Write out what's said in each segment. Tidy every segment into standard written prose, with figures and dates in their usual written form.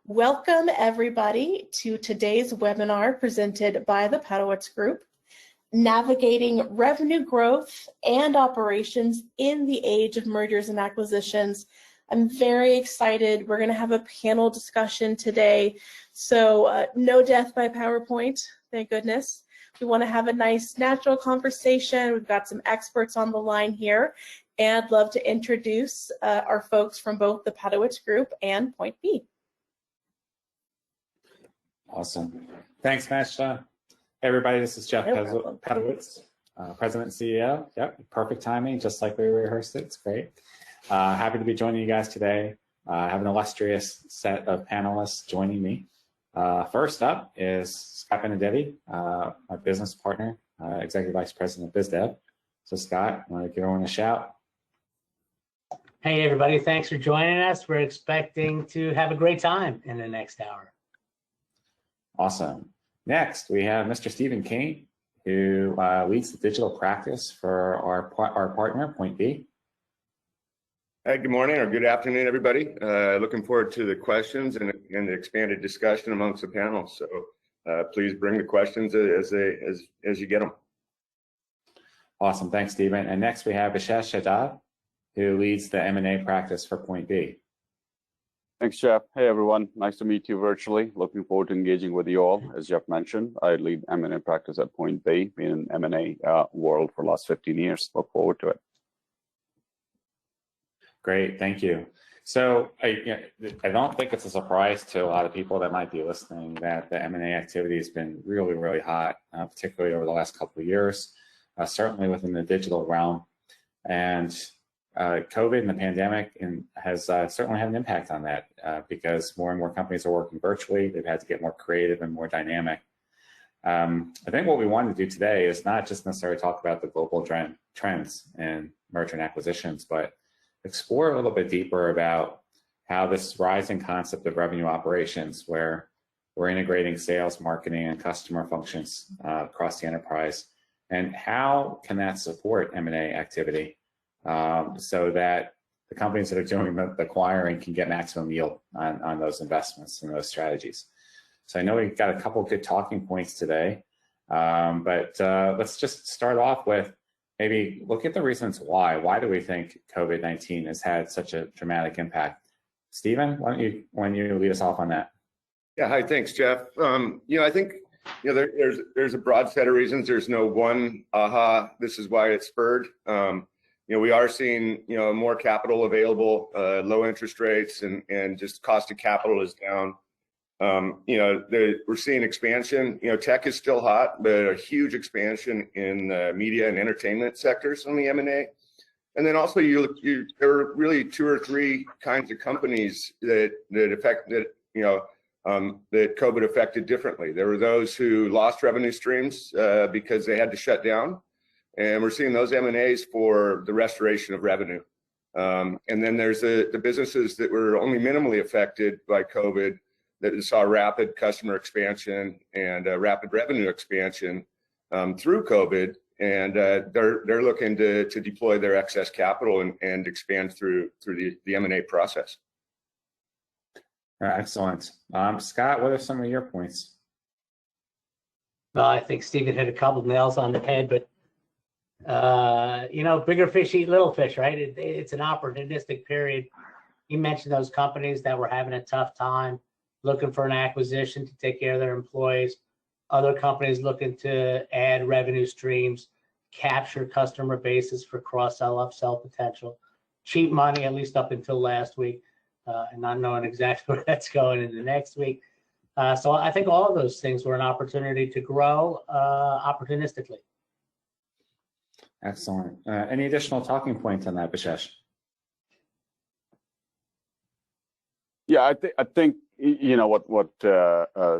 Welcome everybody to today's webinar presented by the Pedowitz Group, Navigating Revenue Growth and Operations in the Age of Mergers and Acquisitions. I'm very excited. We're going to have a panel discussion today. So no death by PowerPoint, thank goodness. We want to have a nice natural conversation. We've got some experts on the line here, and I'd love to introduce our folks from both the Pedowitz Group and Point B. Awesome. Thanks, Masha. Hey, everybody, this is Jeff Pedowitz, President and CEO. Yep, perfect timing, just like we rehearsed it. It's great. Happy to be joining you guys today. I have an illustrious set of panelists joining me. First up is Scott Benedetti, my business partner, Executive Vice President of BizDev. So Scott, I want to give everyone a shout. Hey, everybody, thanks for joining us. We're expecting to have a great time in the next hour. Awesome. Next, we have Mr. Stephen Kane, who leads the digital practice for our partner, Point B. Hey, good morning or good afternoon, everybody. Looking forward to the questions and the expanded discussion amongst the panel. So please bring the questions as you get them. Awesome. Thanks, Stephen. And next, we have Vishesh Shadad, who leads the M&A practice for Point B. Thanks, Jeff. Hey, everyone. Nice to meet you virtually. Looking forward to engaging with you all. As Jeff mentioned, I lead M&A practice at Point B, been in M&A world for the last 15 years. Look forward to it. Great, thank you. So I don't think it's a surprise to a lot of people that might be listening that the M&A activity has been really, really hot, particularly over the last couple of years, certainly within the digital realm. And COVID and the pandemic has certainly had an impact on that because more and more companies are working virtually. They've had to get more creative and more dynamic. I think what we want to do today is not just necessarily talk about the global trends in merger and acquisitions, but explore a little bit deeper about how this rising concept of revenue operations, where we're integrating sales, marketing, and customer functions across the enterprise, and how can that support M&A activity? So that the companies that are doing the acquiring can get maximum yield on those investments and those strategies. So I know we've got a couple of good talking points today, but let's just start off with maybe look at the reasons why. Why do we think COVID-19 has had such a dramatic impact? Stephen, why don't you lead us off on that? Yeah, hi, thanks, Jeff. I think there's a broad set of reasons. There's no one this is why it spurred. We are seeing, more capital available, low interest rates, and just cost of capital is down. We're seeing expansion. Tech is still hot, but a huge expansion in the media and entertainment sectors on the M&A. And then also, there are really two or three kinds of companies that COVID affected differently. There were those who lost revenue streams because they had to shut down. And we're seeing those M&As for the restoration of revenue. And then there's the businesses that were only minimally affected by COVID that saw rapid customer expansion and rapid revenue expansion through COVID. And they're looking to deploy their excess capital and expand through the M&A process. Excellent. Scott, what are some of your points? Well, I think Stephen hit a couple of nails on the head, but bigger fish eat little fish, right? It's an opportunistic period. You mentioned those companies that were having a tough time looking for an acquisition to take care of their employees. Other companies looking to add revenue streams, capture customer bases for cross-sell, upsell potential. Cheap money, at least up until last week, and not knowing exactly where that's going into next week. So I think all of those things were an opportunity to grow opportunistically. Excellent. Any additional talking points on that, Vishesh? Yeah, I think what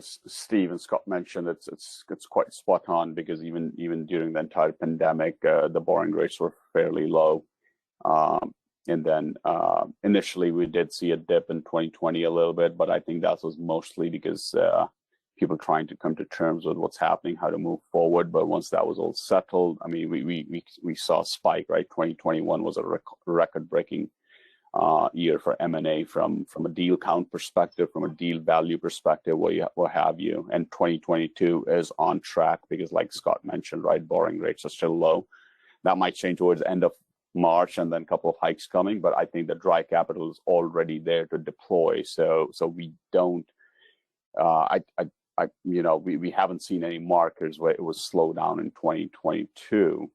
Steve and Scott mentioned. It's quite spot on because even during the entire pandemic, the borrowing rates were fairly low, and then initially we did see a dip in 2020 a little bit, but I think that was mostly because people trying to come to terms with what's happening, how to move forward. But once that was all settled, I mean, we saw a spike, right? 2021 was a record-breaking year for M&A from a deal count perspective, from a deal value perspective, what have you. And 2022 is on track because, like Scott mentioned, right, borrowing rates are still low. That might change towards the end of March and then a couple of hikes coming, but I think the dry capital is already there to deploy. So we don't, we haven't seen any markers where it was slowed down in 2022.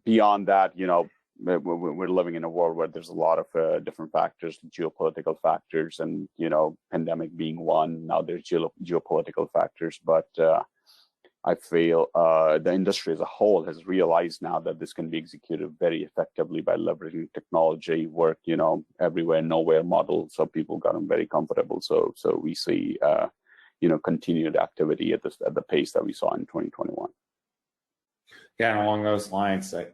Beyond that, we're living in a world where there's a lot of different factors, geopolitical factors, and pandemic being one. Now there's geopolitical factors, but I feel the industry as a whole has realized now that this can be executed very effectively by leveraging technology, work, everywhere, nowhere model. So people got them very comfortable. So we see, continued activity at the pace that we saw in 2021. Yeah, and along those lines, I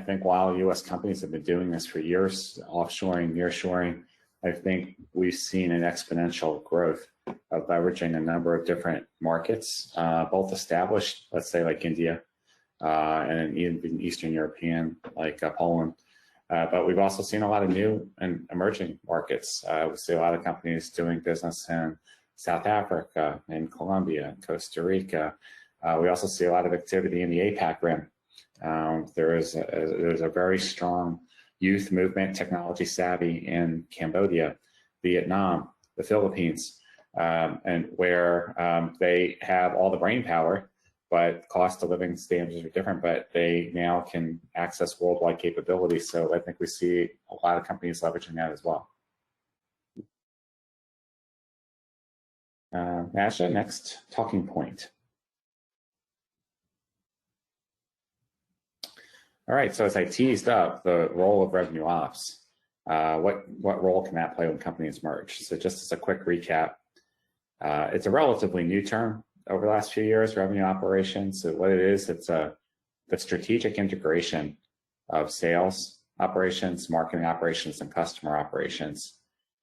think while U.S. companies have been doing this for years, offshoring, nearshoring, I think we've seen an exponential growth of leveraging a number of different markets, both established, let's say like India, and even Eastern European, like Poland. But we've also seen a lot of new and emerging markets. We see a lot of companies doing business in South Africa, in Colombia, Costa Rica. We also see a lot of activity in the APAC rim. There's a very strong youth movement, technology savvy in Cambodia, Vietnam, the Philippines, and where they have all the brain power, but cost of living standards are different, but they now can access worldwide capabilities. So I think we see a lot of companies leveraging that as well. Asha, next talking point. All right, so as I teased up the role of revenue ops, what role can that play when companies merge? So just as a quick recap, it's a relatively new term over the last few years, revenue operations. So what it is, it's the strategic integration of sales operations, marketing operations, and customer operations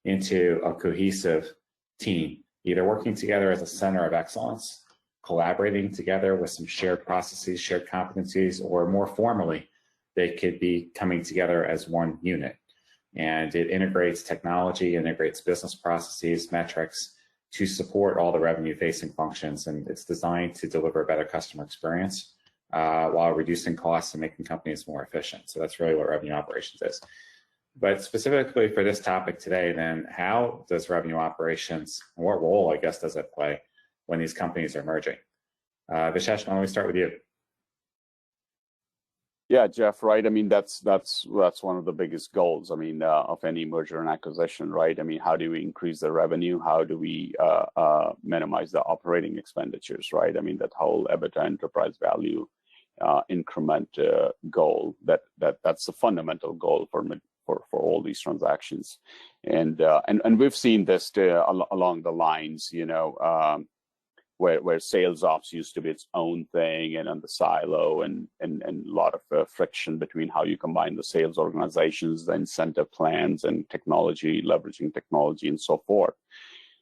into a cohesive team, either working together as a center of excellence, collaborating together with some shared processes, shared competencies, or more formally, they could be coming together as one unit. And it integrates technology, integrates business processes, metrics to support all the revenue-facing functions. And it's designed to deliver a better customer experience while reducing costs and making companies more efficient. So that's really what revenue operations is. But specifically for this topic today, then, how does revenue operations, and what role, I guess, does it play when these companies are merging? Vishesh, why don't we start with you? Yeah, Jeff, right. I mean, that's one of the biggest goals, of any merger and acquisition, right? How do we increase the revenue? How do we minimize the operating expenditures, right? That whole EBITDA enterprise value increment goal, that's the fundamental goal for all these transactions. And we've seen this along the lines, where sales ops used to be its own thing and on the silo, and a lot of friction between how you combine the sales organizations, the incentive plans, and technology, leveraging technology, and so forth.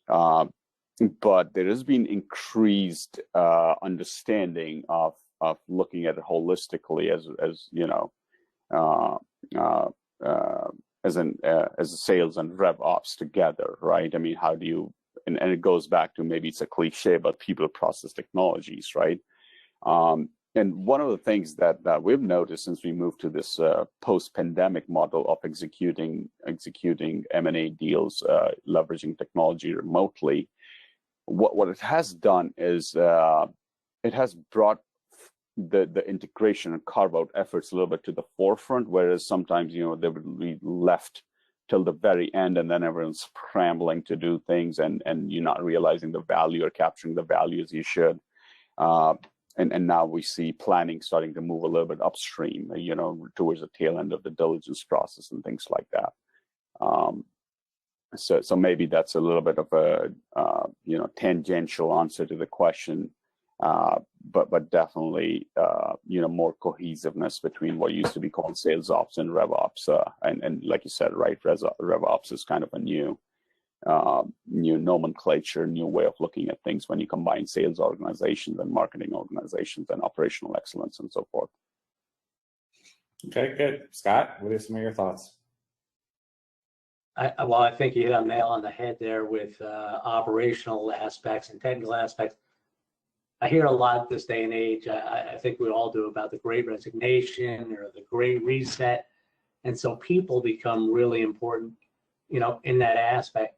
But there has been increased understanding of looking at it holistically as a sales and rev ops together, right? How do you, and it goes back to, maybe it's a cliche, but people, process, technologies, right? And one of the things that we've noticed since we moved to this post-pandemic model of executing M&A deals, leveraging technology remotely, what it has done is it has brought the integration and carve-out efforts a little bit to the forefront, whereas sometimes, they would be left till the very end, and then everyone's scrambling to do things, and you're not realizing the value or capturing the value as you should. And now we see planning starting to move a little bit upstream, towards the tail end of the diligence process and things like that. So maybe that's a little bit of a tangential answer to the question, but definitely more cohesiveness between what used to be called sales ops and rev ops, and like you said, right, rev ops is kind of a new nomenclature, new way of looking at things when you combine sales organizations and marketing organizations and operational excellence and so forth. Okay, good. Scott, what are some of your thoughts? Well, I think you hit a nail on the head there with operational aspects and technical aspects. I hear a lot this day and age, I think we all do, about the Great Resignation or the Great Reset. And so people become really important, in that aspect,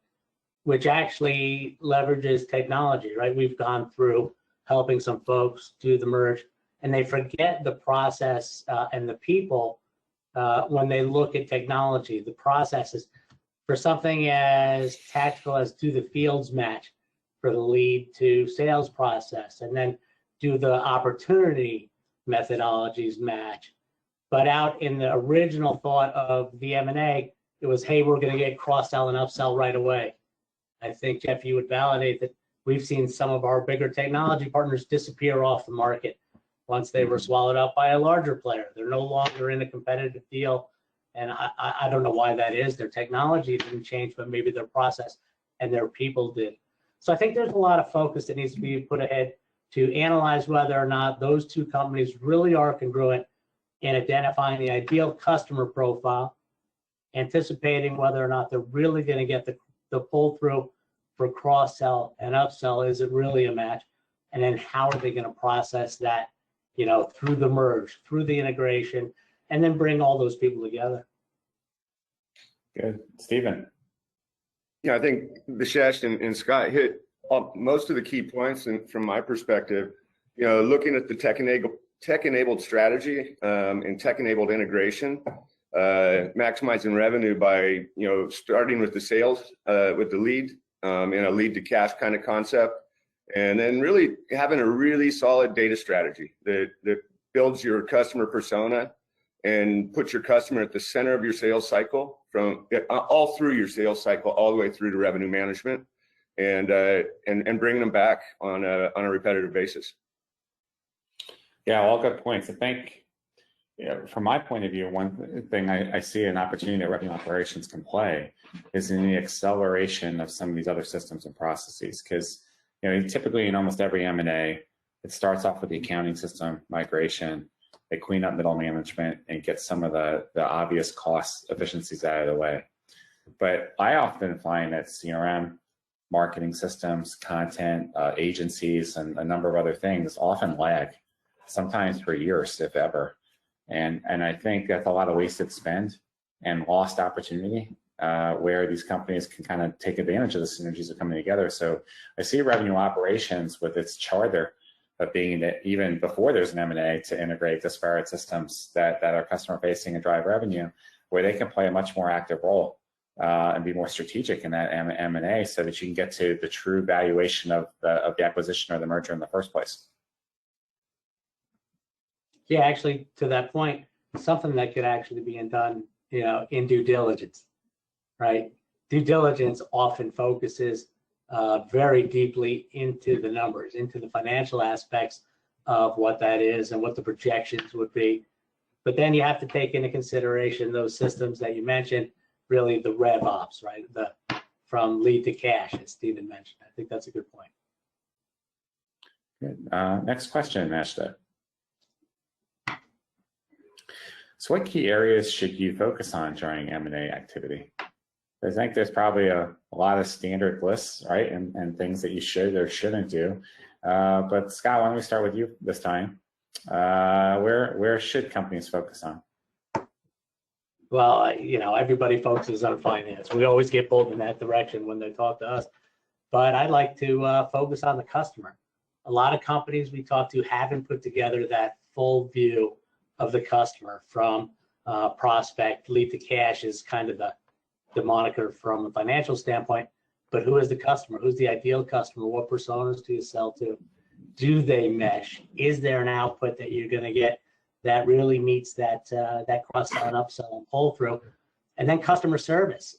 which actually leverages technology, right? We've gone through helping some folks do the merge, and they forget the process and the people when they look at technology, the processes. For something as tactical as do the fields match for the lead to sales process, and then do the opportunity methodologies match. But out in the original thought of the M&A, it was, hey, we're going to get cross-sell and upsell right away. I think, Jeff, you would validate that we've seen some of our bigger technology partners disappear off the market once they were swallowed up by a larger player. They're no longer in a competitive deal. And I don't know why that is. Their technology didn't change, but maybe their process and their people did. So I think there's a lot of focus that needs to be put ahead to analyze whether or not those two companies really are congruent in identifying the ideal customer profile, anticipating whether or not they're really going to get the pull through for cross-sell and upsell. Is it really a match? And then how are they going to process that, through the merge, through the integration, and then bring all those people together. Good. Stephen. Yeah, I think Vishesh and Scott hit most of the key points. And from my perspective, looking at the tech-enabled strategy and tech-enabled integration, maximizing revenue by, starting with the sales, with the lead, in a lead to cash kind of concept, and then really having a really solid data strategy that builds your customer persona and puts your customer at the center of your sales cycle, from all through your sales cycle, all the way through to revenue management, and bringing them back on a repetitive basis. Yeah, all good points. I think, from my point of view, one thing I see an opportunity that revenue operations can play is in the acceleration of some of these other systems and processes. Because typically in almost every M&A, it starts off with the accounting system migration. They clean up middle management and get some of the obvious cost efficiencies out of the way. But I often find that CRM, marketing systems, content, agencies, and a number of other things often lag, sometimes for years, if ever. And I think that's a lot of wasted spend and lost opportunity where these companies can kind of take advantage of the synergies that are coming together. So I see revenue operations with its charter of being that even before there's an M&A to integrate disparate systems that are customer facing and drive revenue, where they can play a much more active role and be more strategic in that M&A, so that you can get to the true valuation of the acquisition or the merger in the first place. Yeah, actually, to that point, something that could actually be done, in due diligence, right? Due diligence often focuses very deeply into the numbers, into the financial aspects of what that is and what the projections would be. But then you have to take into consideration those systems that you mentioned, really the rev ops, right? From lead to cash, as Stephen mentioned. I think that's a good point. Good. Next question, Ashta. So what key areas should you focus on during M&A activity? I think there's probably a lot of standard lists, right? And things that you should or shouldn't do. But Scott, why don't we start with you this time? Where should companies focus on? Well, everybody focuses on finance. We always get pulled in that direction when they talk to us. But I'd like to focus on the customer. A lot of companies we talk to haven't put together that full view of the customer, from prospect, lead to cash is kind of the moniker from a financial standpoint. But who is the customer? Who's the ideal customer? What personas do you sell to? Do they mesh? Is there an output that you're going to get that really meets that cross-sell and upsell and pull through? And then customer service.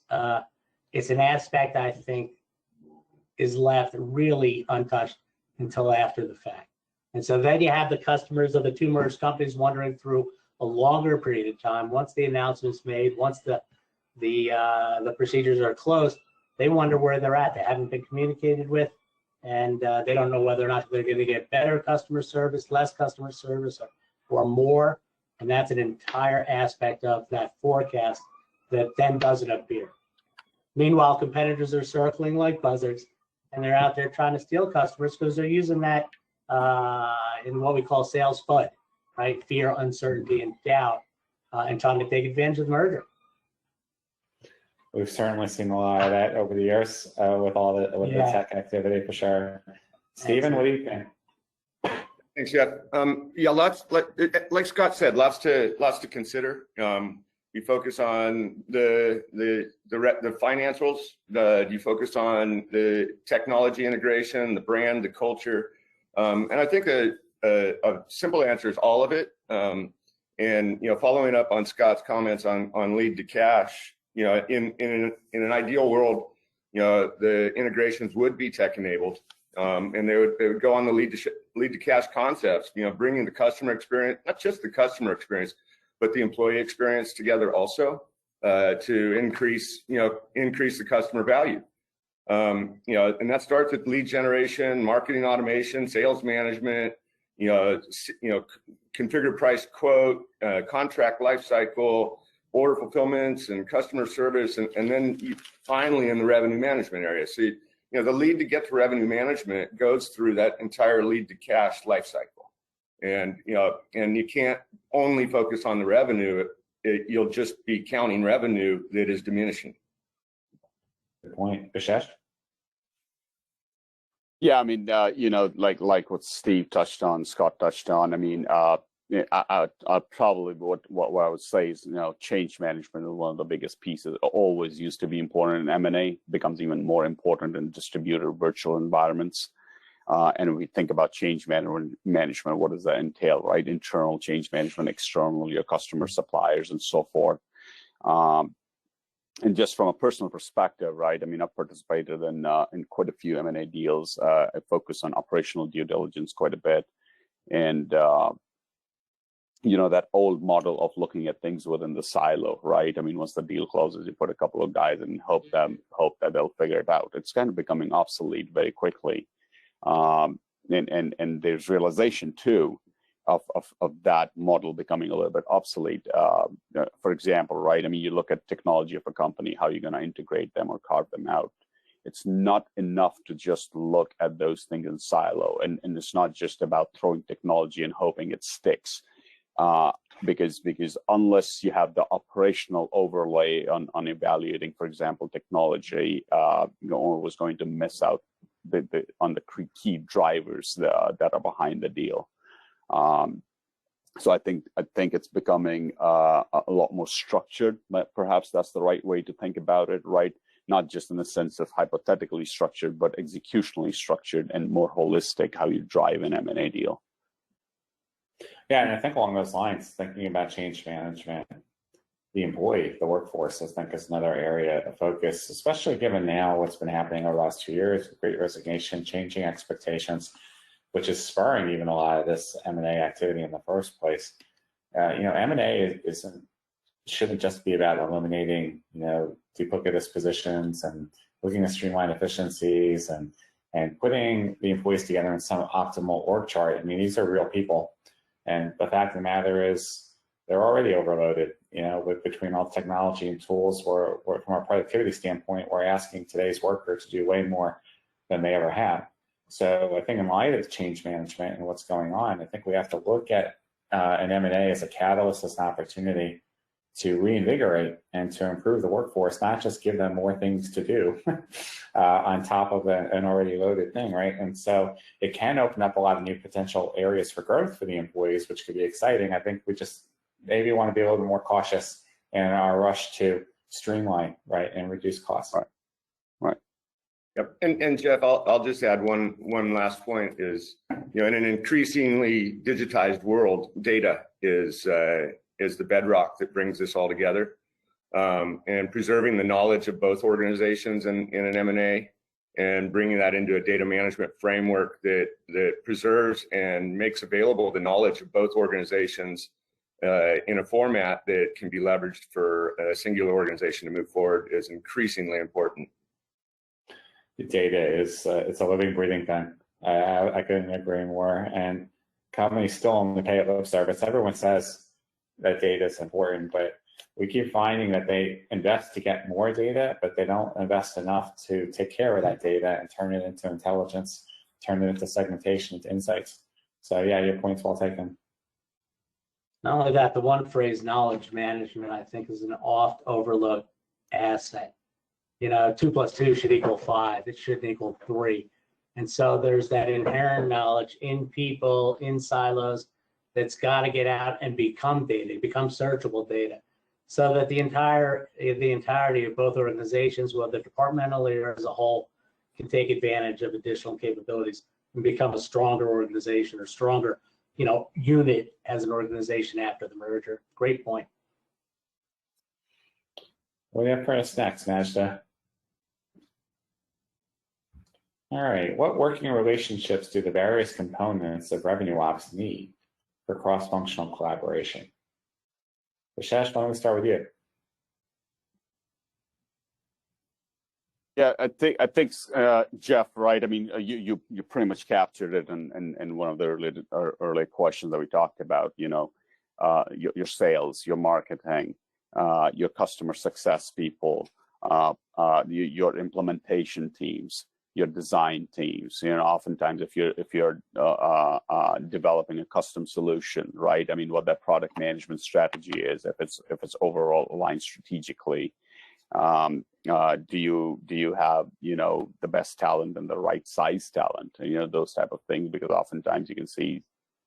It's an aspect I think is left really untouched until after the fact. And so then you have the customers of the two merged companies wandering through a longer period of time. Once the announcement's made, once the procedures are closed, they wonder where they're at. They haven't been communicated with, and they don't know whether or not they're going to get better customer service, less customer service, or more. And that's an entire aspect of that forecast that then doesn't appear. Meanwhile, competitors are circling like buzzards, and they're out there trying to steal customers because they're using that in what we call sales FUD, right? Fear, uncertainty, and doubt, and trying to take advantage of the merger. We've certainly seen a lot of that over the years with the tech activity for sure. Stephen, what do you think? Thanks, Jeff. Yeah, like Scott said, lots to consider. You focus on the financials. You focus on the technology integration, the brand, the culture, and I think a simple answer is all of it. And following up on Scott's comments on lead to cash, in an ideal world, the integrations would be tech enabled, and they would go on the lead to cash concepts. Bringing the customer experience, not just the customer experience, but the employee experience together also, to increase the customer value. And that starts with lead generation, marketing automation, sales management, configured price quote, contract lifecycle, order fulfillments, and customer service, and then finally in the revenue management area. So the lead to get to revenue management goes through that entire lead to cash lifecycle. And you can't only focus on the revenue. You'll just be counting revenue that is diminishing. Good point. Vishesh? Yeah, I mean, like what Steve touched on, Scott touched on. I mean, I probably what I would say is, change management is one of the biggest pieces. Always used to be important in M&A, becomes even more important in distributed virtual environments. And we think about change management, what does that entail, right? Internal change management, external, your customer, suppliers, and so forth. And just from a personal perspective, right? I mean, I've participated in quite a few M&A deals. I focus on operational due diligence quite a bit, and that old model of looking at things within the silo, right? I mean, once the deal closes, you put a couple of guys and hope that they'll figure it out. It's kind of becoming obsolete very quickly. And there's realization too of that model becoming a little bit obsolete. For example, right? I mean, you look at technology of a company, how you're going to integrate them or carve them out. It's not enough to just look at those things in silo, and it's not just about throwing technology and hoping it sticks. Because unless you have the operational overlay on evaluating, for example, technology, you're always going to miss out on the key drivers that are behind the deal. So I think it's becoming a lot more structured. Perhaps that's the right way to think about it, right? Not just in the sense of hypothetically structured, but executionally structured and more holistic how you drive an M&A deal. Yeah, and I think along those lines, thinking about change management, the employee, the workforce, I think is another area of focus, especially given now what's been happening over the last 2 years, Great Resignation, changing expectations, which is spurring even a lot of this M&A activity in the first place. M&A shouldn't just be about eliminating, duplicitous positions and looking to streamline efficiencies and putting the employees together in some optimal org chart. I mean, these are real people. And the fact of the matter is they're already overloaded, between all the technology and tools. We're from a productivity standpoint, we're asking today's workers to do way more than they ever have. So I think in light of change management and what's going on, I think we have to look at an M&A as a catalyst, as an opportunity to reinvigorate and to improve the workforce, not just give them more things to do on top of an already loaded thing, right? And so it can open up a lot of new potential areas for growth for the employees, which could be exciting. I think we just maybe want to be a little bit more cautious in our rush to streamline, right, and reduce costs. Right. Yep. And Jeff, I'll just add one last point is, in an increasingly digitized world, data is the bedrock that brings this all together, and preserving the knowledge of both organizations in an M&A and bringing that into a data management framework that preserves and makes available the knowledge of both organizations in a format that can be leveraged for a singular organization to move forward is increasingly important. The data is it's a living, breathing thing. I couldn't agree more. And companies still only pay it lip service. Everyone says that data is important, but we keep finding that they invest to get more data, but they don't invest enough to take care of that data and turn it into intelligence, turn it into segmentation, into insights. So yeah, your point's well taken. Not only that, the one phrase knowledge management, I think, is an oft overlooked asset. 2 + 2 should equal 5. It shouldn't equal 3. And so there's that inherent knowledge in people, in silos, that's got to get out and become data, become searchable data, so that the entirety of both organizations, whether departmentally or as a whole, can take advantage of additional capabilities and become a stronger organization or stronger unit as an organization after the merger. Great point. What do you have for us next, Najda? All right, what working relationships do the various components of revenue ops need for cross-functional collaboration? Vishesh, why don't we start with you? Yeah, I think Jeff, right? I mean, you pretty much captured it in one of the early questions that we talked about. Your sales, your marketing, your customer success people, your implementation teams, your design teams. Oftentimes if you're developing a custom solution, right? I mean, what that product management strategy is, if it's overall aligned strategically. Do you have the best talent and the right size talent, those type of things, because oftentimes you can see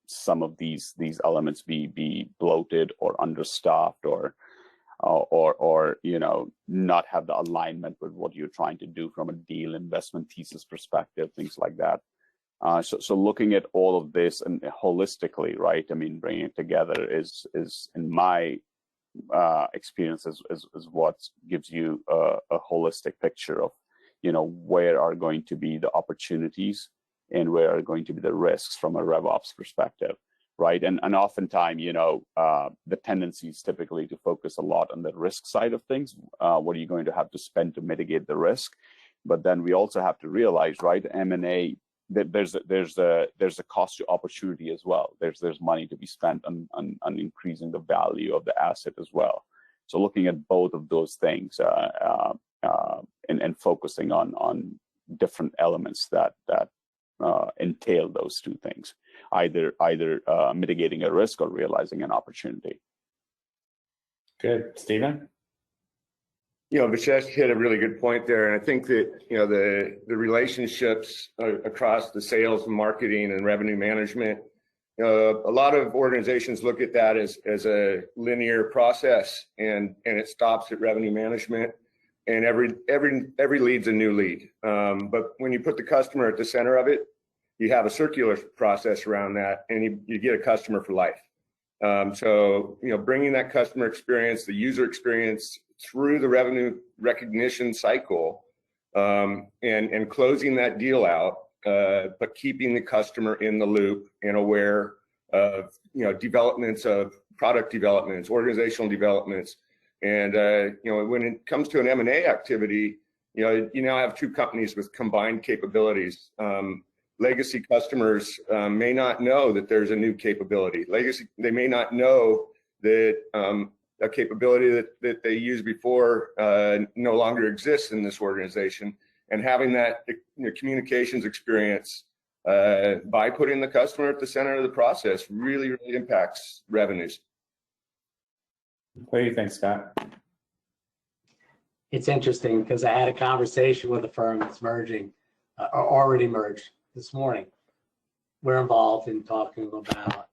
some of these elements be bloated or understaffed or not have the alignment with what you're trying to do from a deal investment thesis perspective, things like that. So looking at all of this and holistically, right? I mean, bringing it together is in my experience is what gives you a holistic picture of where are going to be the opportunities and where are going to be the risks from a RevOps perspective, right? And oftentimes the tendency is typically to focus a lot on the risk side of things. What are you going to have to spend to mitigate the risk? But then we also have to realize, right, M&A, that there's a cost to opportunity as well. There's money to be spent on increasing the value of the asset as well. So looking at both of those things and focusing on different elements that entail those two things, either mitigating a risk or realizing an opportunity. Good, Stephen. Vishesh hit a really good point there, and I think that the relationships across the sales and marketing and revenue management, a lot of organizations look at that as a linear process, and it stops at revenue management, and every lead's a new lead. But when you put the customer at the center of it, you have a circular process around that, and you get a customer for life. So bringing that customer experience, the user experience, through the revenue recognition cycle, and closing that deal out, but keeping the customer in the loop and aware of developments of product developments, organizational developments, and when it comes to an M&A activity, you now have two companies with combined capabilities. Legacy customers may not know that there's a new capability. They may not know that a capability that they used before no longer exists in this organization, and having that communications experience by putting the customer at the center of the process really impacts revenues. What do you think, Scott? It's interesting because I had a conversation with a firm that's merging or already merged this morning. We're involved in talking about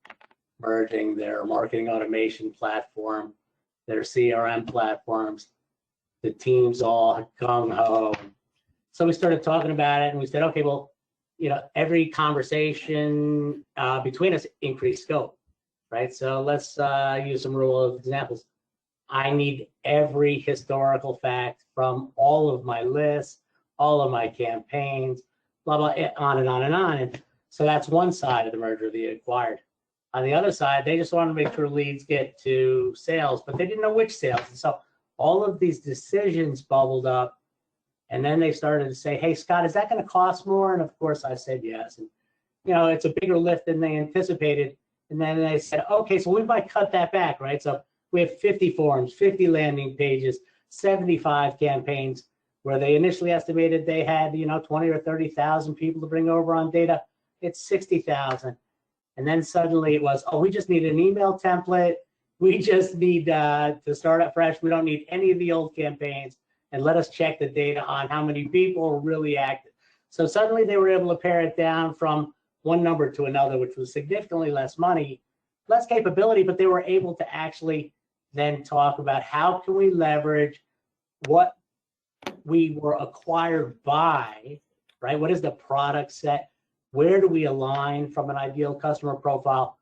merging their marketing automation platform, their CRM platforms. The team's all gung-ho. So we started talking about it, and we said, okay, well, every conversation between us increased scope, right? So let's use some real examples. I need every historical fact from all of my lists, all of my campaigns, blah, blah, on and on and on. And so that's one side of the merger they acquired. On the other side, they just wanted to make sure leads get to sales, but they didn't know which sales. And so all of these decisions bubbled up. And then they started to say, hey, Scott, is that going to cost more? And of course, I said yes. And, it's a bigger lift than they anticipated. And then they said, okay, so we might cut that back, right? So we have 50 forums, 50 landing pages, 75 campaigns, where they initially estimated they had, 20 or 30,000 people to bring over on data. It's 60,000. And then suddenly it was, oh, we just need an email template. We just need to start up fresh. We don't need any of the old campaigns. And let us check the data on how many people are really active. So suddenly they were able to pare it down from one number to another, which was significantly less money, less capability, but they were able to actually then talk about how can we leverage what we were acquired by, right? What is the product set? Where do we align from an ideal customer profile?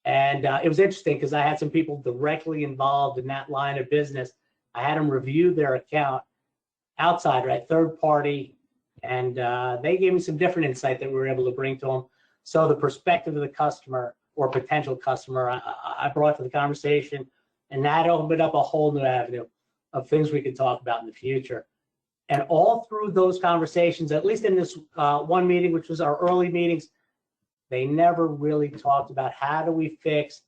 And it was interesting because I had some people directly involved in that line of business. I had them review their account outside, right? Third party. And they gave me some different insight that we were able to bring to them. So the perspective of the customer or potential customer, I brought to the conversation, and that opened up a whole new avenue of things we could talk about in the future. And all through those conversations, at least in this one meeting, which was our early meetings, they never really talked about how do we fix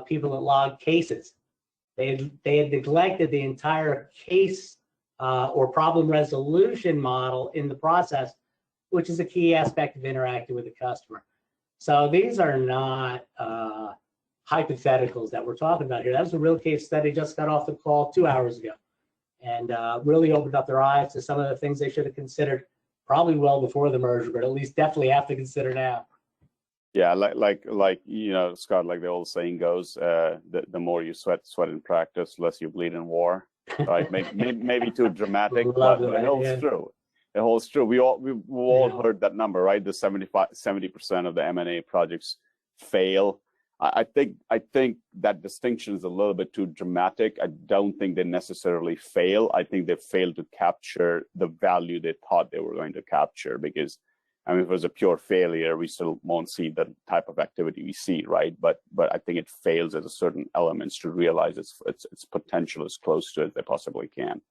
people that log cases. They had neglected the entire case or problem resolution model in the process, which is a key aspect of interacting with the customer. So these are not hypotheticals that we're talking about here. That was a real case study, just got off the call 2 hours ago, and really opened up their eyes to some of the things they should have considered probably well before the merger, but at least definitely have to consider now. Yeah, like Scott, like the old saying goes, the more you sweat in practice, less you bleed in war. Right? maybe too dramatic, but it holds true. It holds true. We've all heard that number, right? The 70% of the M&A projects fail. I think that distinction is a little bit too dramatic. I don't think they necessarily fail. I think they fail to capture the value they thought they were going to capture, because if it was a pure failure, we still won't see the type of activity we see, right? But I think it fails at a certain elements to realize its potential as close to it as they possibly can.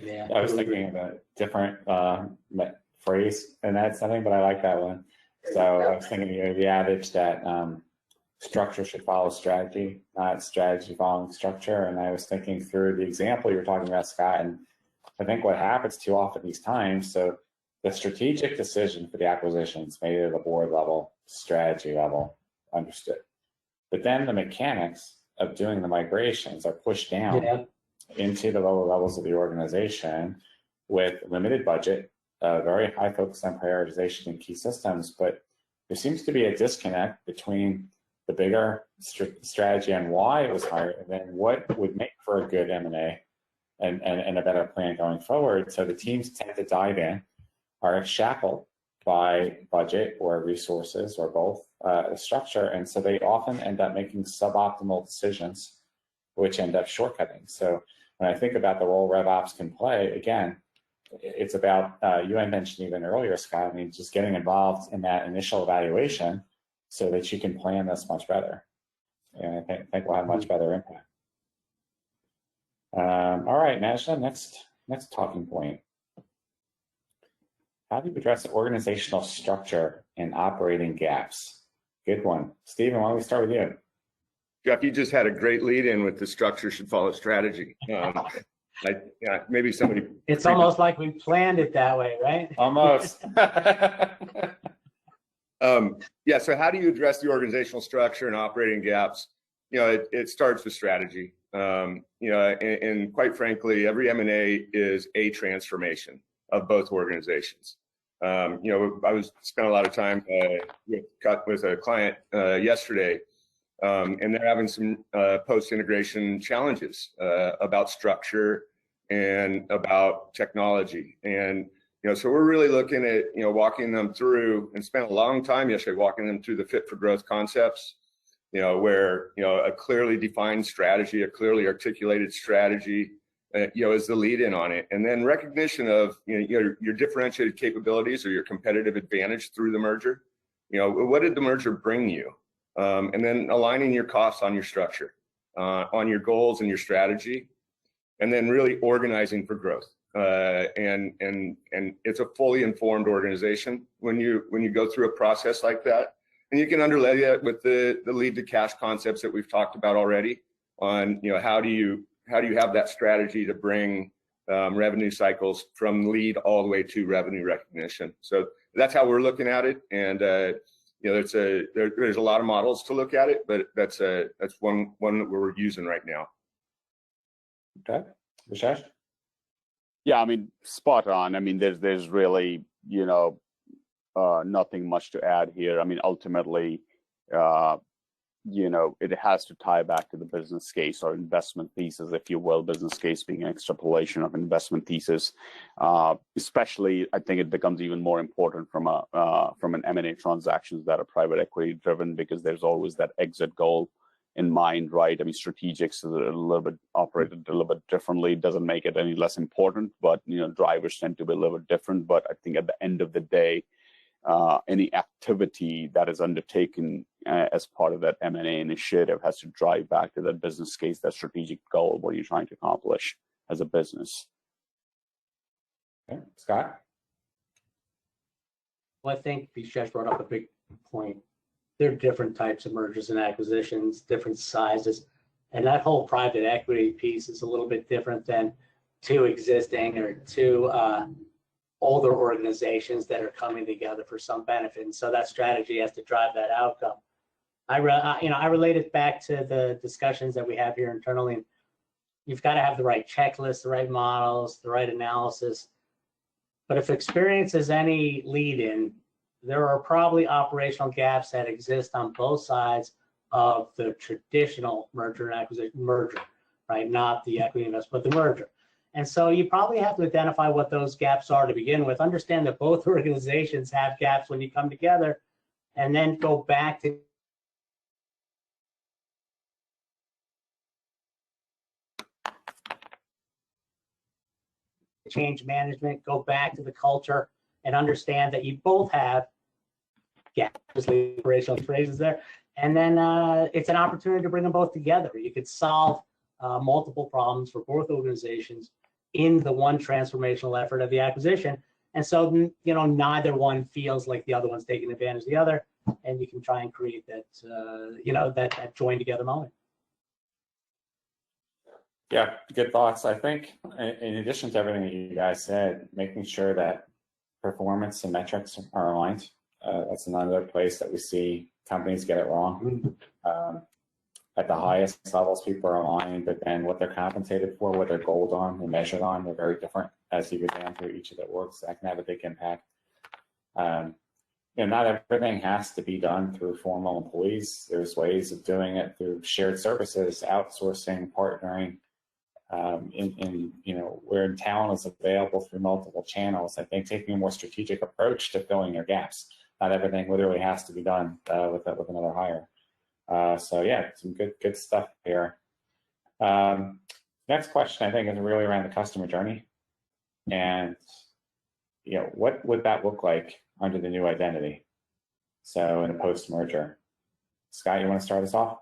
Yeah, I was thinking of a different phrase, and that's something, but I like that one. So I was thinking, the adage that structure should follow strategy, not strategy following structure. And I was thinking through the example you were talking about, Scott, and I think what happens too often these times, so the strategic decision for the acquisitions made at the board level, strategy level, understood. But then the mechanics of doing the migrations are pushed down into the lower levels of the organization with limited budget, very high focus on prioritization and key systems. But there seems to be a disconnect between the bigger strategy and why it was hired, and then what would make for a good M&A and a better plan going forward. So the teams tend to dive in, are shackled by budget or resources or both structure. And so they often end up making suboptimal decisions, which end up shortcutting. So when I think about the role RevOps can play, again, it's about, you had mentioned even earlier, Scott, just getting involved in that initial evaluation so that you can plan this much better. And I think we'll have much better impact. All right, Najla, next talking point. How do you address organizational structure and operating gaps? Good one. Stephen, why don't we start with you? Jeff, you just had a great lead in with the structure should follow strategy. Maybe somebody. It's almost like we planned it that way, right? Almost. So how do you address the organizational structure and operating gaps? It starts with strategy. And quite frankly, every M&A is a transformation of both organizations. I spent a lot of time with a client yesterday, and they're having some post-integration challenges about structure and about technology. And so we're really looking at walking them through, and spent a long time yesterday walking them through the fit for growth concepts. Where a clearly defined strategy, a clearly articulated strategy, is the lead in on it, and then recognition of your differentiated capabilities or your competitive advantage through the merger. What did the merger bring you? And then aligning your costs on your structure, on your goals and your strategy, and then really organizing for growth. And it's a fully informed organization when you go through a process like that. And you can underlay that with the lead to cash concepts that we've talked about already. on, how do you have that strategy to bring revenue cycles from lead all the way to revenue recognition. So that's how we're looking at it. And there's a lot of models to look at it, but that's one that we're using right now. Okay, Vishesh? Yeah, I mean, spot on. I mean, there's really, nothing much to add here. I mean, ultimately, it has to tie back to the business case or investment thesis, if you will, business case being an extrapolation of investment thesis. Especially, I think it becomes even more important from an M&A transactions that are private equity driven, because there's always that exit goal in mind, right? I mean, strategics are a little bit operated a little bit differently. Doesn't make it any less important, but drivers tend to be a little bit different. But I think at the end of the day, any activity that is undertaken as part of that M&A initiative has to drive back to that business case, that strategic goal, what you're trying to accomplish as a business. Okay. Scott? Well, I think Vishesh brought up a big point. There are different types of mergers and acquisitions, different sizes, and that whole private equity piece is a little bit different than two existing or two older organizations that are coming together for some benefit. And so that strategy has to drive that outcome. I relate it back to the discussions that we have here internally. And you've got to have the right checklist, the right models, the right analysis. But if experience is any lead in, there are probably operational gaps that exist on both sides of the traditional merger and acquisition merger, right? Not the equity investment, but the merger. And so you probably have to identify what those gaps are to begin with, understand that both organizations have gaps when you come together, and then go back to change management, go back to the culture, and understand that you both have gaps, operational phrases there. And then it's an opportunity to bring them both together. You could solve multiple problems for both organizations in the one transformational effort of the acquisition. And so, neither one feels like the other one's taking advantage of the other, and you can try and create that, that joined together moment. Yeah, good thoughts. I think in addition to everything that you guys said, making sure that performance and metrics are aligned. That's another place that we see companies get it wrong. At the highest levels, people are aligned, but then what they're compensated for, what they're goaled on and measured on, they're very different as you go down through each of their works. That can have a big impact. Not everything has to be done through formal employees. There's ways of doing it through shared services, outsourcing, partnering. Where talent is available through multiple channels. I think taking a more strategic approach to filling your gaps. Not everything literally has to be done with another hire. So yeah, some good stuff here. Next question, I think, is really around the customer journey, and what would that look like under the new identity? So in a post-merger, Scott, you want to start us off?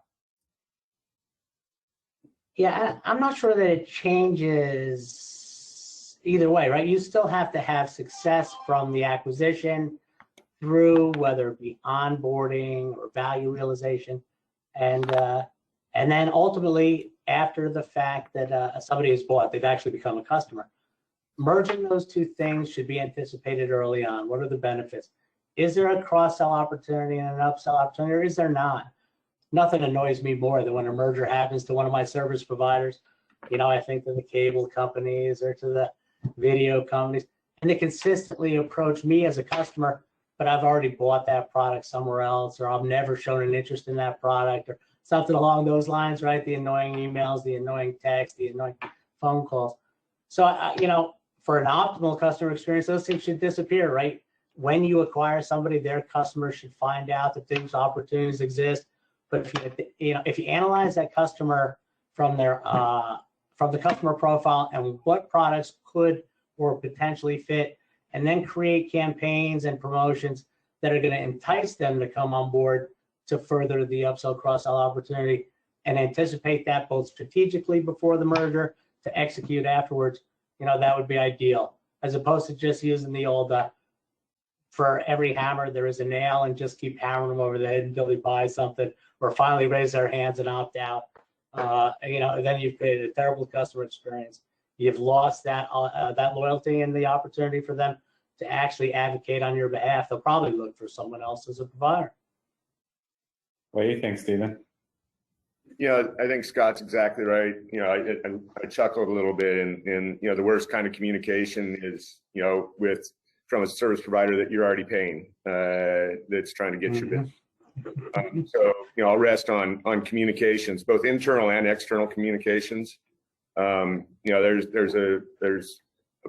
Yeah, I'm not sure that it changes either way, right? You still have to have success from the acquisition through whether it be onboarding or value realization, and then ultimately after the fact that somebody is bought, they've actually become a customer. Merging those two things should be anticipated early on. What are the benefits? Is there a cross-sell opportunity and an upsell opportunity, or is there not? Nothing annoys me more than when a merger happens to one of my service providers. I think to the cable companies or to the video companies, and they consistently approach me as a customer, but I've already bought that product somewhere else, or I've never shown an interest in that product, or something along those lines, right? The annoying emails, the annoying text, the annoying phone calls. So, for an optimal customer experience, those things should disappear, right? When you acquire somebody, their customers should find out that these opportunities exist. But if you analyze that customer from the customer profile and what products could or potentially fit, and then create campaigns and promotions that are going to entice them to come on board to further the upsell cross-sell opportunity, and anticipate that both strategically before the merger to execute afterwards, that would be ideal, as opposed to just using the old for every hammer there is a nail, and just keep hammering them over the head until they buy something or finally raise their hands and opt out. then you've created a terrible customer experience. You've lost that loyalty and the opportunity for them to actually advocate on your behalf. They'll probably look for someone else as a provider. What do you think, Stephen? I think Scott's exactly right. I chuckled a little bit, and the worst kind of communication is, from a service provider that you're already paying, that's trying to get your business. So, I'll rest on communications, both internal and external communications. There's a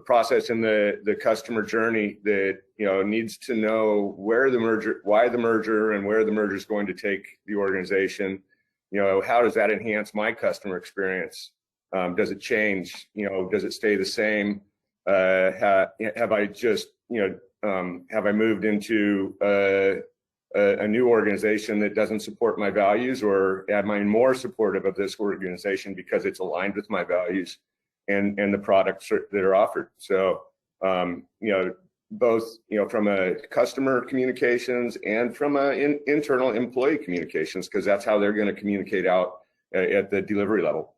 process in the customer journey that, needs to know why the merger, and where the merger is going to take the organization. How does that enhance my customer experience? Does it change? Does it stay the same? Have I just, have I moved into a new organization that doesn't support my values, or am I more supportive of this organization because it's aligned with my values and the products that are offered? So, both, from a customer communications and from a internal employee communications, because that's how they're going to communicate out at the delivery level.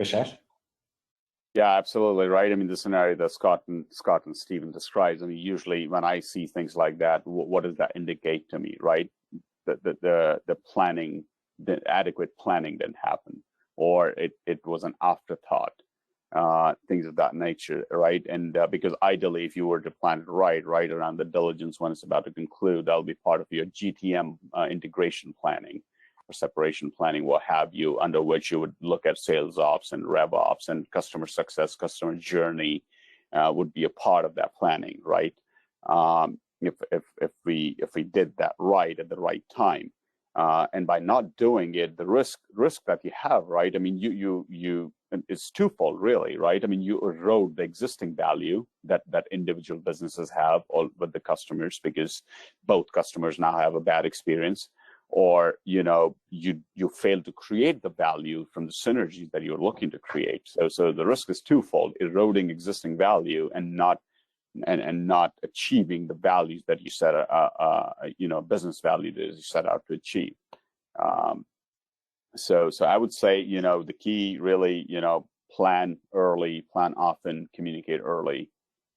Vishesh? Yeah, absolutely right. I mean, the scenario that Scott and Stephen describes, I mean, usually when I see things like that, what does that indicate to me, right? The planning, the adequate planning didn't happen, or it was an afterthought, things of that nature, right? And because ideally, if you were to plan it right around the diligence when it's about to conclude, that'll be part of your GTM integration planning, or separation planning, what have you, under which you would look at sales ops and rev ops and customer success, customer journey would be a part of that planning, right? If we did that right at the right time, and by not doing it, the risk that you have, right? I mean, it's twofold, really, right? I mean, you erode the existing value that individual businesses have all with the customers, because both customers now have a bad experience, or you fail to create the value from the synergies that you're looking to create. So the risk is twofold: eroding existing value and not achieving the values that you set business value that you set out to achieve. So I would say, the key really, plan early, plan often, communicate early,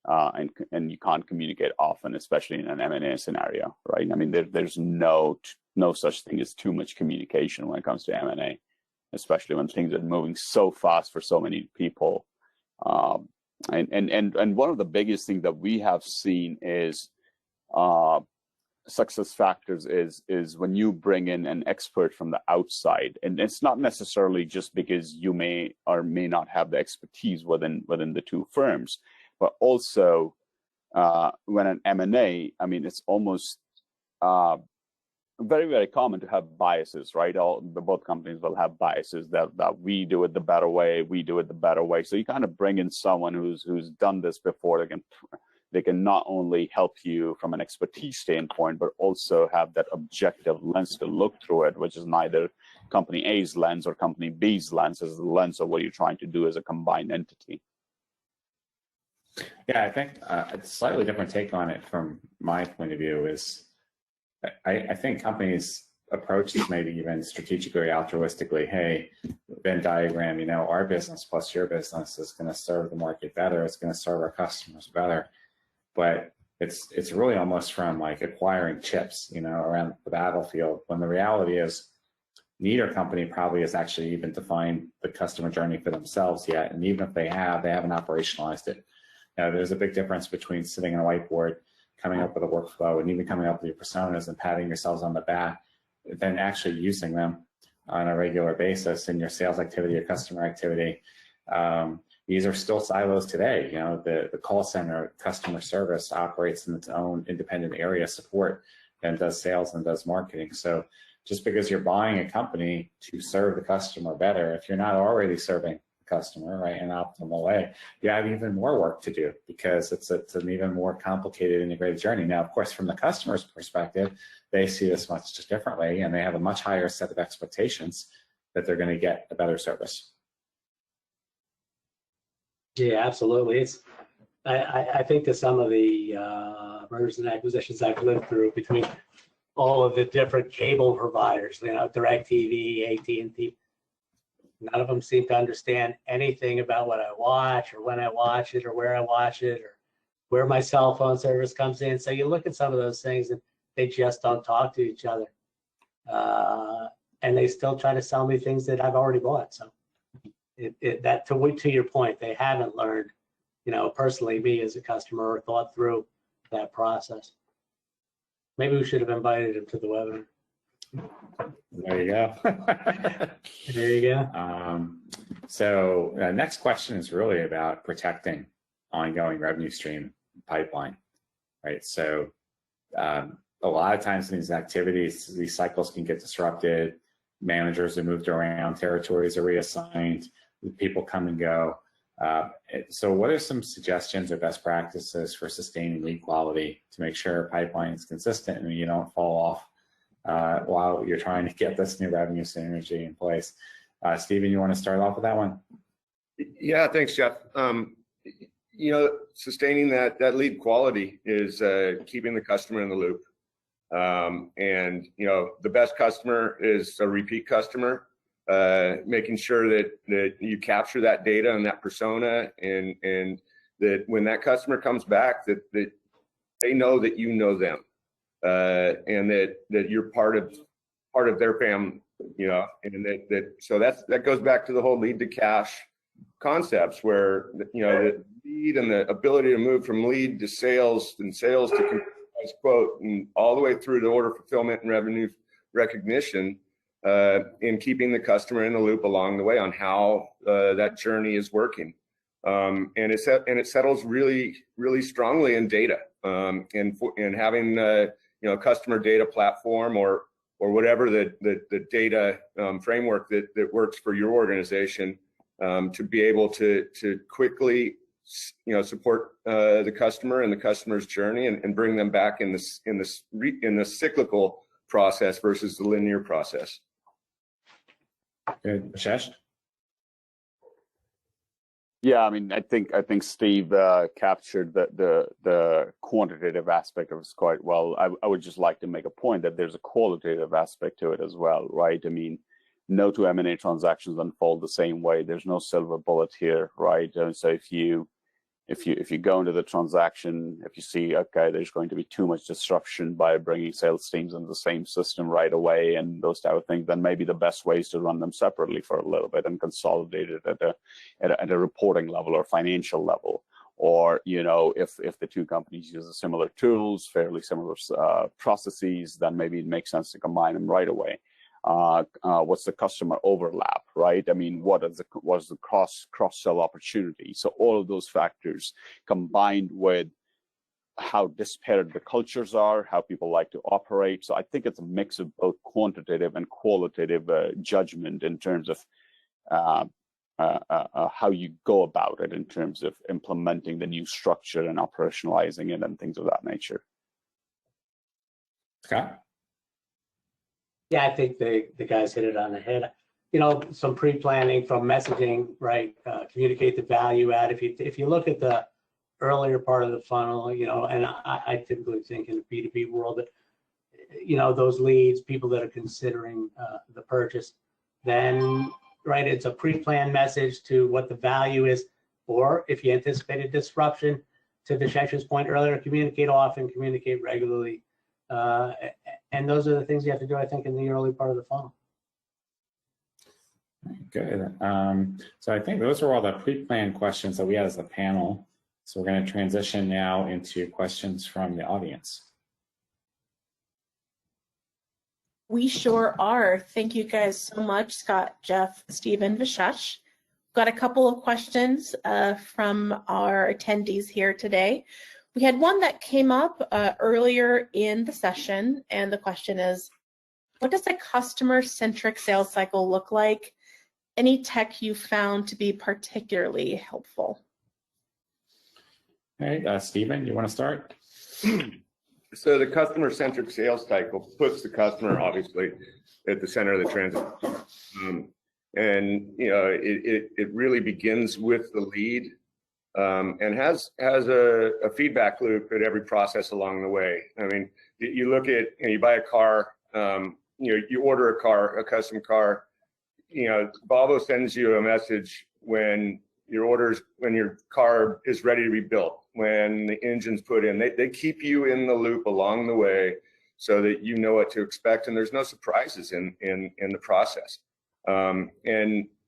and you can't communicate often, especially in an M&A scenario, right? I mean, there's no such thing as too much communication when it comes to M&A, especially when things are moving so fast for so many people. And one of the biggest things that we have seen is success factors is when you bring in an expert from the outside, and it's not necessarily just because you may or may not have the expertise within the two firms, but also when an M&A, I mean, it's almost very, very common to have biases, right? Both companies will have biases that we do it the better way, we do it the better way. So you kind of bring in someone who's done this before. They can not only help you from an expertise standpoint, but also have that objective lens to look through it, which is neither company A's lens or company B's lens, as the lens of what you're trying to do as a combined entity. Yeah, I think a slightly different take on it from my point of view is I think companies approach this maybe even strategically, altruistically. Hey, Venn diagram, our business plus your business is going to serve the market better. It's going to serve our customers better. But it's really almost from like acquiring chips, around the battlefield, when the reality is neither company probably has actually even defined the customer journey for themselves yet. And even if they haven't operationalized it. There's a big difference between sitting on a whiteboard, coming up with a workflow, and even coming up with your personas and patting yourselves on the back, then actually using them on a regular basis in your sales activity or customer activity. These are still silos today. The call center customer service operates in its own independent area support and does sales and does marketing. So just because you're buying a company to serve the customer better, if you're not already serving the customer, right, in an optimal way, you have even more work to do, because it's an even more complicated integrated journey. Now, of course, from the customer's perspective, they see this much differently, and they have a much higher set of expectations that they're going to get a better service. Yeah, absolutely. I think that some of the mergers and acquisitions I've lived through between all of the different cable providers, DirecTV, AT&T. None of them seem to understand anything about what I watch or when I watch it or where I watch it or where my cell phone service comes in. So you look at some of those things and they just don't talk to each other. And they still try to sell me things that I've already bought. So to your point, they haven't learned, personally, me as a customer, or thought through that process. Maybe we should have invited him to the webinar. There you go. There you go. So next question is really about protecting ongoing revenue stream pipeline, right? So a lot of times in these activities, these cycles can get disrupted. Managers are moved around, territories are reassigned, people come and go. So what are some suggestions or best practices for sustaining lead quality to make sure pipeline is consistent and you don't fall off while you're trying to get this new revenue synergy in place? Stephen, you want to start off with that one? Yeah, thanks, Jeff. Sustaining that lead quality is keeping the customer in the loop. And the best customer is a repeat customer. Making sure that you capture that data and that persona, and that when that customer comes back, that they know that you know them, and that you're part of their family, and so that goes back to the whole lead to cash concepts, where the lead and the ability to move from lead to sales and sales to quote, and all the way through to order fulfillment and revenue recognition, in keeping the customer in the loop along the way on how that journey is working. And it settles really, really strongly in data, and having a customer data platform or whatever the data framework that works for your organization, to be able to quickly support the customer and the customer's journey, and bring them back in the cyclical process versus the linear process. Good. Ashesh? Yeah, I mean, I think Steve captured the quantitative aspect of it quite well. I would just like to make a point that there's a qualitative aspect to it as well, right? I mean, no two M&A transactions unfold the same way. There's no silver bullet here, right? And so if you go into the transaction, if you see, okay, there's going to be too much disruption by bringing sales teams into the same system right away and those type of things, then maybe the best way is to run them separately for a little bit and consolidate it at a reporting level or financial level. Or, if the two companies use similar tools, fairly similar processes, then maybe it makes sense to combine them right away. What's the customer overlap, right? I mean, what is the cross-sell opportunity? So all of those factors combined with how disparate the cultures are, how people like to operate. So I think it's a mix of both quantitative and qualitative judgment in terms of how you go about it in terms of implementing the new structure and operationalizing it and things of that nature. Scott? Yeah, I think the guys hit it on the head. Some pre-planning from messaging, right? Communicate the value add. If you look at the earlier part of the funnel, and I typically think in the B2B world that, those leads, people that are considering the purchase, then, right, it's a pre-planned message to what the value is, or if you anticipate a disruption, to Vishesh's point earlier, communicate often, communicate regularly. And those are the things you have to do, I think, in the early part of the funnel. Good. So I think those are all the pre-planned questions that we had as a panel. So we're going to transition now into questions from the audience. We sure are. Thank you guys so much, Scott, Jeff, Stephen, Vishesh. Got a couple of questions from our attendees here today. We had one that came up earlier in the session, and the question is, what does a customer-centric sales cycle look like? Any tech you found to be particularly helpful? All right, Stephen, you want to start? So the customer-centric sales cycle puts the customer obviously at the center of the transaction. And it really begins with the lead and has a feedback loop at every process along the way. I mean, you look at, you buy a car, you order a car, a custom car, Volvo sends you a message when your car is ready to be built, when the engine's put in. They keep you in the loop along the way so that you know what to expect, and there's no surprises in the process. And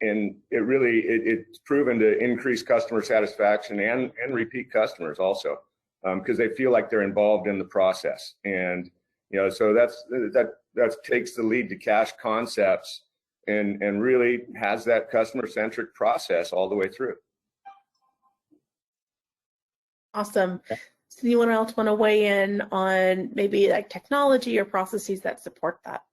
it's proven to increase customer satisfaction and repeat customers also, because they feel like they're involved in the process. And so that takes the lead to cash concepts and really has that customer centric process all the way through. Awesome. So anyone else want to weigh in on maybe like technology or processes that support that?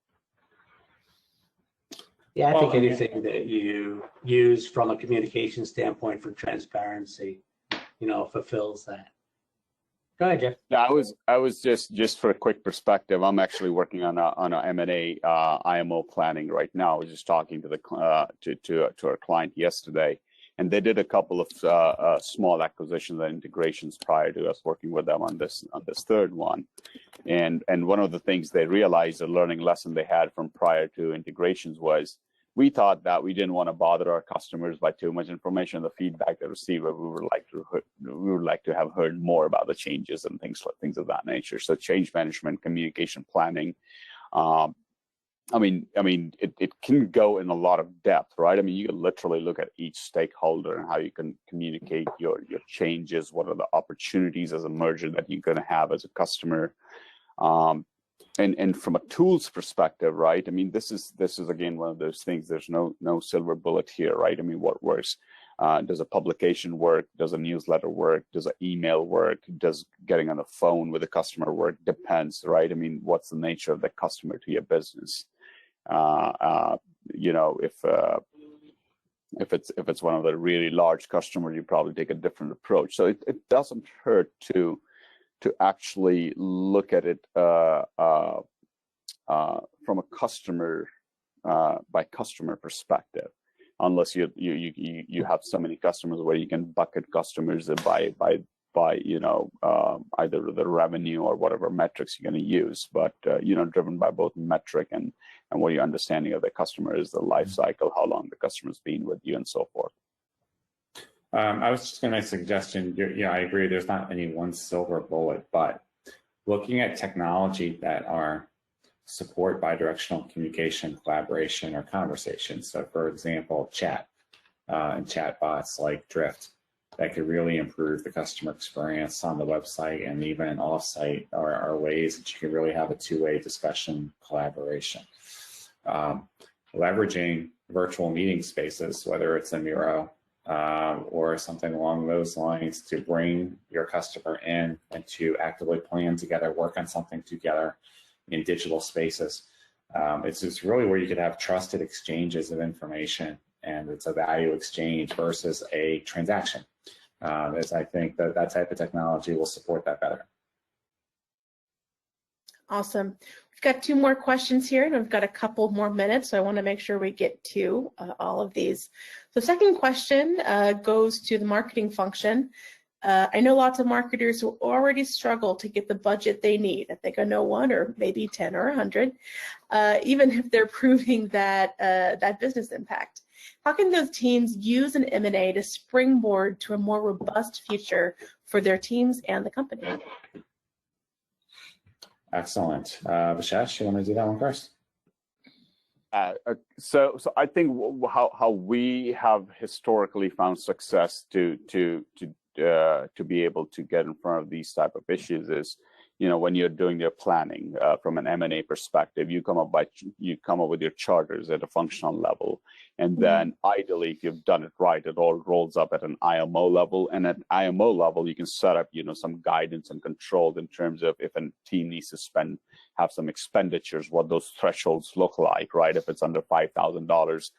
Yeah, I think anything that you use from a communication standpoint for transparency, fulfills that. Go ahead, Jeff. Yeah, I was just for a quick perspective. I'm actually working on a M&A IMO planning right now. I was just talking to our client yesterday, and they did a couple of small acquisitions and integrations prior to us working with them on this third one. And one of the things they realized, a learning lesson they had from prior to integrations, was we thought that we didn't want to bother our customers by too much information. The feedback they received, we would like to have heard more about the changes and things of that nature. So change management, communication planning. It can go in a lot of depth, right? I mean, you can literally look at each stakeholder and how you can communicate your changes. What are the opportunities as a merger that you're going to have as a customer? And from a tools perspective, right? I mean, this is again one of those things. There's no silver bullet here, right? I mean, what works? Does a publication work? Does a newsletter work? Does an email work? Does getting on the phone with a customer work? Depends, right? I mean, what's the nature of the customer to your business? If it's one of the really large customers, you probably take a different approach. So it doesn't hurt to actually look at it from a customer by customer perspective, unless you have so many customers where you can bucket customers by either the revenue or whatever metrics you're going to use, but driven by both metric and what your understanding of the customer is, the life cycle, how long the customer's been with you, and so forth. I was just going to make a suggestion. I agree. There's not any one silver bullet, but looking at technology that are support bidirectional communication, collaboration, or conversation. So, for example, chat and chat bots like Drift that could really improve the customer experience on the website and even offsite are ways that you can really have a two-way discussion collaboration. Leveraging virtual meeting spaces, whether it's a Miro or something along those lines, to bring your customer in and to actively plan together, work on something together in digital spaces. It's really where you could have trusted exchanges of information, and it's a value exchange versus a transaction. As I think that type of technology will support that better. Awesome. We've got 2 more questions here, and we've got a couple more minutes, so I want to make sure we get to all of these. The second question goes to the marketing function. I know lots of marketers who already struggle to get the budget they need. I think I know one, or maybe 10 or 100, even if they're proving that business impact. How can those teams use an M&A to springboard to a more robust future for their teams and the company? Excellent. Vishesh, you want to do that one first? So I think how we have historically found success to be able to get in front of these type of issues is, when you're doing your planning from an M&A perspective, you come up with your charters at a functional level, and then ideally, if you've done it right, it all rolls up at an IMO level, and at IMO level, you can set up some guidance and controls in terms of if a team needs to have some expenditures, what those thresholds look like, right? If it's under $5,000,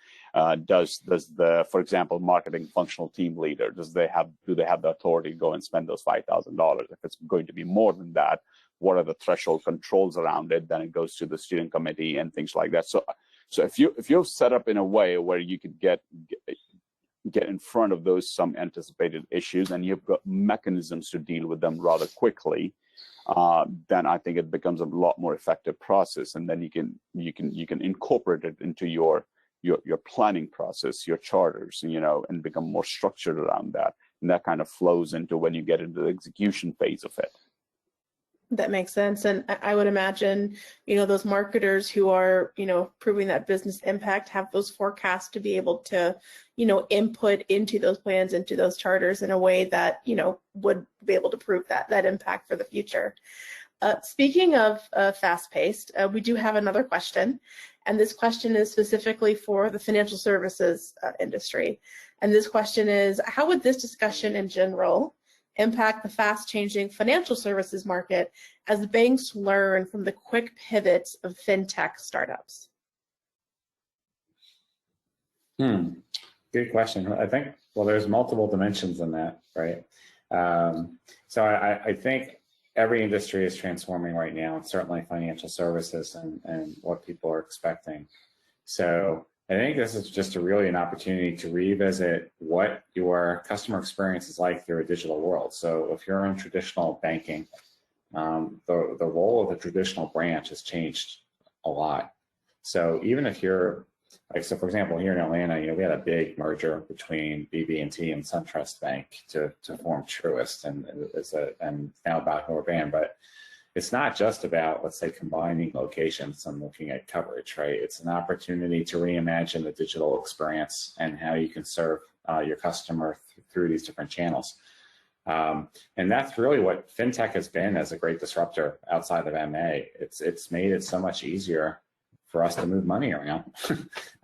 does the, for example, marketing functional team leader, do they have the authority to go and spend those $5,000? If it's going to be more than that, what are the threshold controls around it? Then it goes to the steering committee and things like that. So if you're set up in a way where you could get get in front of those some anticipated issues, and you've got mechanisms to deal with them rather quickly, then I think it becomes a lot more effective process, and then you can incorporate it into your planning process, your charters, and become more structured around that. And that kind of flows into when you get into the execution phase of it. That makes sense. And I would imagine, those marketers who are, proving that business impact have those forecasts to be able to, input into those plans, into those charters in a way that, would be able to prove that impact for the future. Speaking of fast-paced, we do have another question. And this question is specifically for the financial services industry. And this question is, how would this discussion in general impact the fast-changing financial services market as banks learn from the quick pivots of fintech startups? Good question. I think, there's multiple dimensions in that, right? So I think every industry is transforming right now, and certainly financial services and what people are expecting. So I think this is just really an opportunity to revisit what your customer experience is like through a digital world. So if you're in traditional banking, the role of the traditional branch has changed a lot. So even if you're, so for example, here in Atlanta, we had a big merger between BB&T and SunTrust Bank to form Truist, and now about who are banned. But it's not just about, let's say, combining locations and looking at coverage, right? It's an opportunity to reimagine the digital experience and how you can serve your customer through these different channels. And that's really what fintech has been as a great disruptor outside of M&A. It's made it so much easier for us to move money around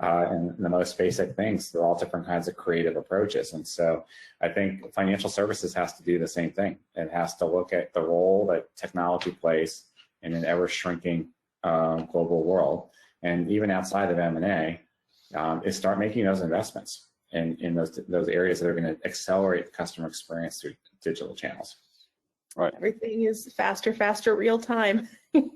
and the most basic things through all different kinds of creative approaches. And so I think financial services has to do the same thing. It has to look at the role that technology plays in an ever shrinking global world. And even outside of M&A, is start making those investments in those areas that are going to accelerate the customer experience through digital channels. Right. Everything is faster, real time. Right.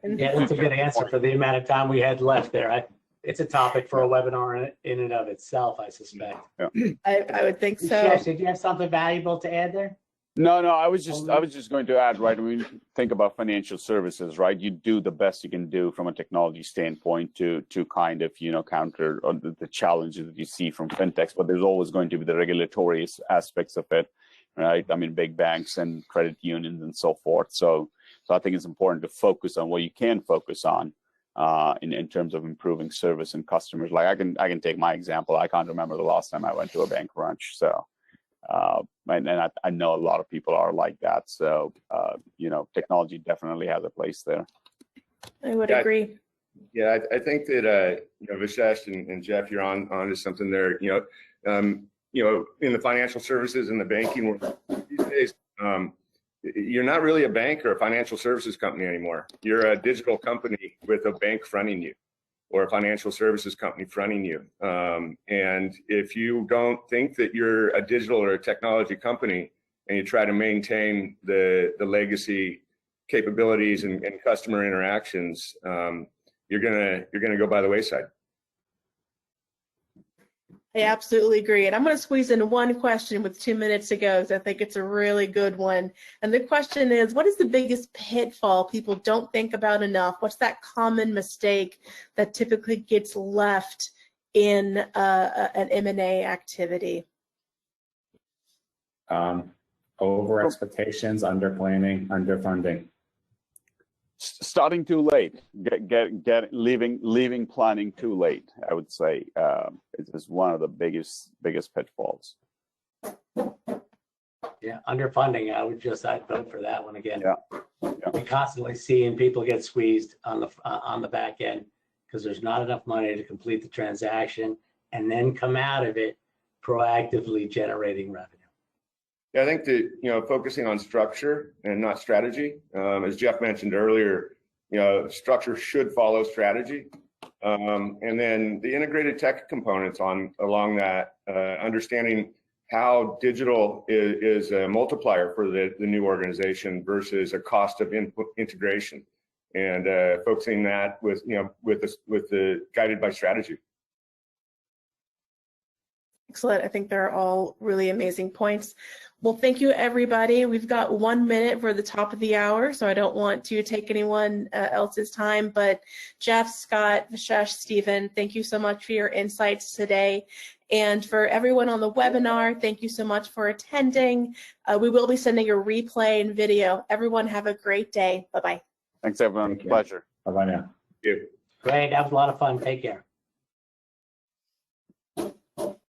Yeah, that's a good answer for the amount of time we had left there. It's a topic for a webinar in and of itself, I suspect. Yeah. I would think so. Jeff, did you have something valuable to add there? No, I was just going to add, right, when we think about financial services, right, you do the best you can do from a technology standpoint to kind of, counter the challenges that you see from fintechs, but there's always going to be the regulatory aspects of it, right? I mean, big banks and credit unions and so forth. So I think it's important to focus on what you can focus on in terms of improving service and customers. Like I can take my example. I can't remember the last time I went to a bank branch. So, and I know a lot of people are like that. So, technology definitely has a place there. I would agree. Yeah, I think that Vishesh and Jeff, you're on to something there. In the financial services and the banking world these days, you're not really a bank or a financial services company anymore. You're a digital company with a bank fronting you, or a financial services company fronting you. And if you don't think that you're a digital or a technology company, and you try to maintain the legacy capabilities and customer interactions, you're gonna go by the wayside. I absolutely agree. And I'm going to squeeze in one question with 2 minutes to go, so I think it's a really good one. And the question is, what is the biggest pitfall people don't think about enough? What's that common mistake that typically gets left in an M&A activity? Over expectations, under planning, under funding. Starting too late, leaving planning too late, I would say, is one of the biggest pitfalls. Yeah, underfunding. I'd vote for that one again. Yeah. We're constantly seeing people get squeezed on the back end because there's not enough money to complete the transaction and then come out of it proactively generating revenue. Yeah, I think that, focusing on structure and not strategy, as Jeff mentioned earlier, structure should follow strategy. And then the integrated tech components along that, understanding how digital is a multiplier for the new organization versus a cost of integration, and focusing that with the guided by strategy. Excellent. I think they're all really amazing points. Well, thank you, everybody. We've got 1 minute for the top of the hour, so I don't want to take anyone else's time. But Jeff, Scott, Vishesh, Stephen, thank you so much for your insights today. And for everyone on the webinar, thank you so much for attending. We will be sending a replay and video. Everyone have a great day. Bye-bye. Thanks, everyone. Thank you. Pleasure. Bye-bye now. Thank you. Great, that was a lot of fun. Take care.